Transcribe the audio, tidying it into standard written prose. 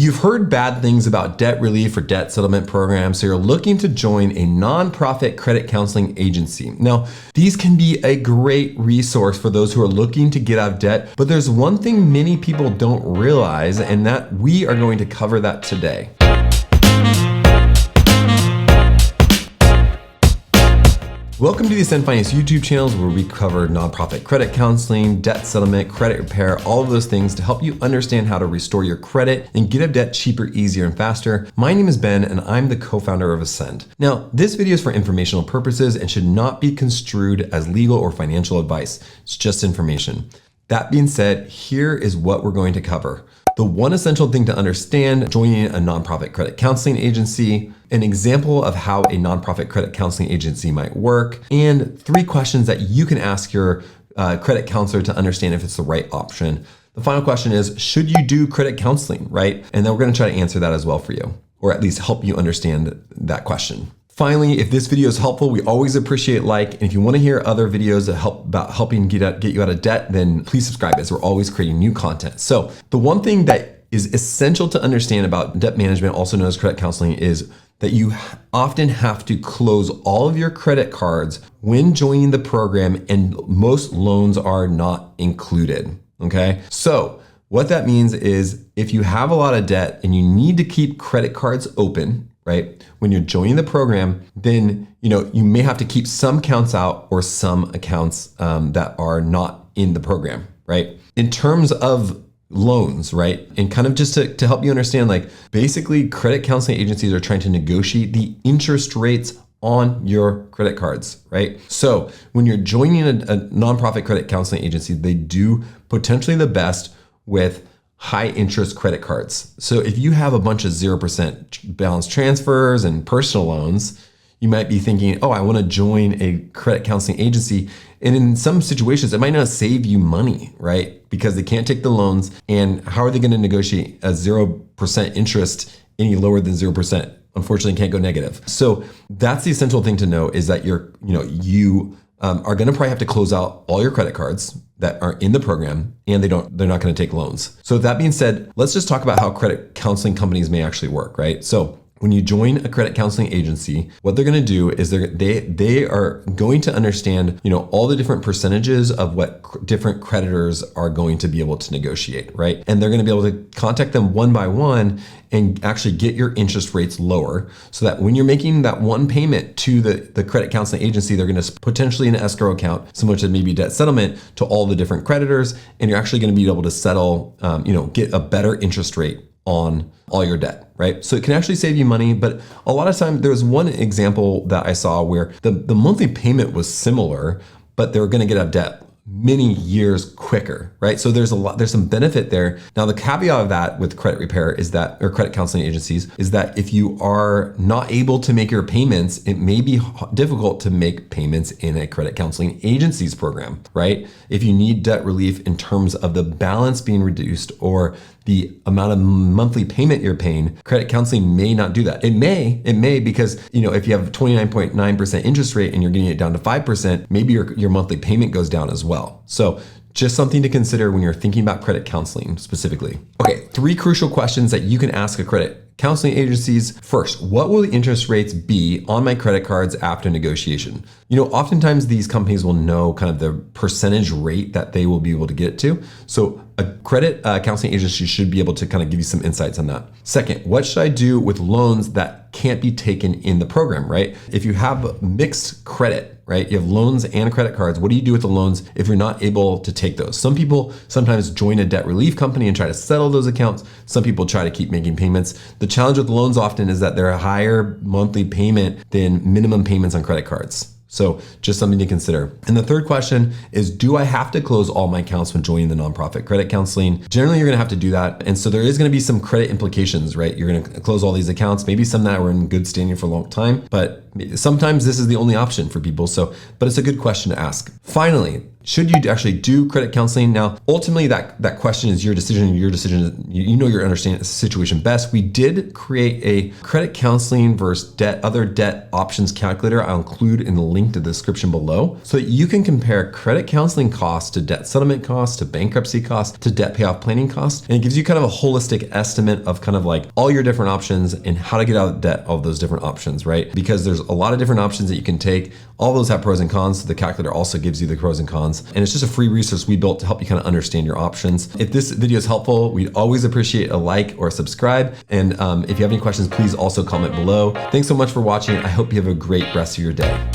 You've heard bad things about debt relief or debt settlement programs, so you're looking to join a nonprofit credit counseling agency. Now, these can be a great resource for those who are looking to get out of debt, but there's one thing many people don't realize, and that we are going to cover that today. Welcome to the Ascend Finance YouTube channels, where we cover nonprofit credit counseling, debt settlement, credit repair, all of those things to help you understand how to restore your credit and get out of debt cheaper, easier, and faster. My name is Ben, and I'm the co-founder of Ascend. Now, this video is for informational purposes and should not be construed as legal or financial advice. It's just information. That being said, here is what we're going to cover. The one essential thing to understand joining a nonprofit credit counseling agency, an example of how a nonprofit credit counseling agency might work, and 3 questions that you can ask your credit counselor to understand if it's the right option. The final question is, should you do credit counseling, right? And then we're gonna try to answer that as well for you, or at least help you understand that question. Finally, if this video is helpful, we always appreciate like, and if you want to hear other videos that help about helping get you out of debt, then please subscribe, as we're always creating new content. So the one thing that is essential to understand about debt management, also known as credit counseling, is that you often have to close all of your credit cards when joining the program, and most loans are not included, okay? So what that means is if you have a lot of debt and you need to keep credit cards open, right? When you're joining the program, then you may have to keep some accounts out or some accounts that are not in the program, right? In terms of loans, right? And kind of just to help you understand, like basically credit counseling agencies are trying to negotiate the interest rates on your credit cards, right? So when you're joining a nonprofit credit counseling agency, they do potentially the best with high interest credit cards. So if you have a bunch of 0% balance transfers and personal loans, you might be thinking, oh, I want to join a credit counseling agency. And in some situations, it might not save you money, right? Because they can't take the loans. And how are they going to negotiate a 0% interest any lower than 0%? Unfortunately, can't go negative. So that's the essential thing to know, is that you are going to probably have to close out all your credit cards that are in the program, and they're not going to take loans. So that being said, let's just talk about how credit counseling companies may actually work, right? So when you join a credit counseling agency, what they're going to do is they are going to understand, all the different percentages of what different creditors are going to be able to negotiate, right? And they're going to be able to contact them one by one and actually get your interest rates lower, so that when you're making that one payment to the credit counseling agency, they're going to potentially an escrow account, similar to maybe debt settlement, to all the different creditors, and you're actually going to be able to settle, get a better interest rate on all your debt, right? So it can actually save you money, but a lot of time, there was one example that I saw where the monthly payment was similar, but they were going to get out of debt many years quicker, right? So there's some benefit there. Now, the caveat of that with credit repair is that, or credit counseling agencies, is that if you are not able to make your payments, it may be difficult to make payments in a credit counseling agency's program, right? If you need debt relief in terms of the balance being reduced or the amount of monthly payment you're paying, credit counseling may not do that. It may because, if you have 29.9% interest rate and you're getting it down to 5%, maybe your monthly payment goes down as well. So just something to consider when you're thinking about credit counseling specifically. Okay, 3 crucial questions that you can ask a credit counseling agencies. First, what will the interest rates be on my credit cards after negotiation? Oftentimes these companies will know kind of the percentage rate that they will be able to get to. So a credit counseling agency should be able to kind of give you some insights on that. Second, what should I do with loans that can't be taken in the program, right? If you have mixed credit, right? You have loans and credit cards. What do you do with the loans if you're not able to take those? Some people sometimes join a debt relief company and try to settle those accounts. Some people try to keep making payments. The challenge with loans often is that they're a higher monthly payment than minimum payments on credit cards. So just something to consider. And the third question is, do I have to close all my accounts when joining the nonprofit credit counseling? Generally, you're gonna have to do that. And so there is gonna be some credit implications, right? You're gonna close all these accounts, maybe some that were in good standing for a long time, but sometimes this is the only option for people. But it's a good question to ask. Finally, should you actually do credit counseling? Now, ultimately, that question is your decision. You know your understanding situation best. We did create a credit counseling versus other debt options calculator. I'll include in the link to the description below so that you can compare credit counseling costs to debt settlement costs, to bankruptcy costs, to debt payoff planning costs. And it gives you kind of a holistic estimate of kind of like all your different options and how to get out of debt, all of those different options, right? Because there's a lot of different options that you can take. All those have pros and cons. So the calculator also gives you the pros and cons. And it's just a free resource we built to help you kind of understand your options. If this video is helpful, we'd always appreciate a like or a subscribe. And if you have any questions, please also comment below. Thanks so much for watching. I hope you have a great rest of your day.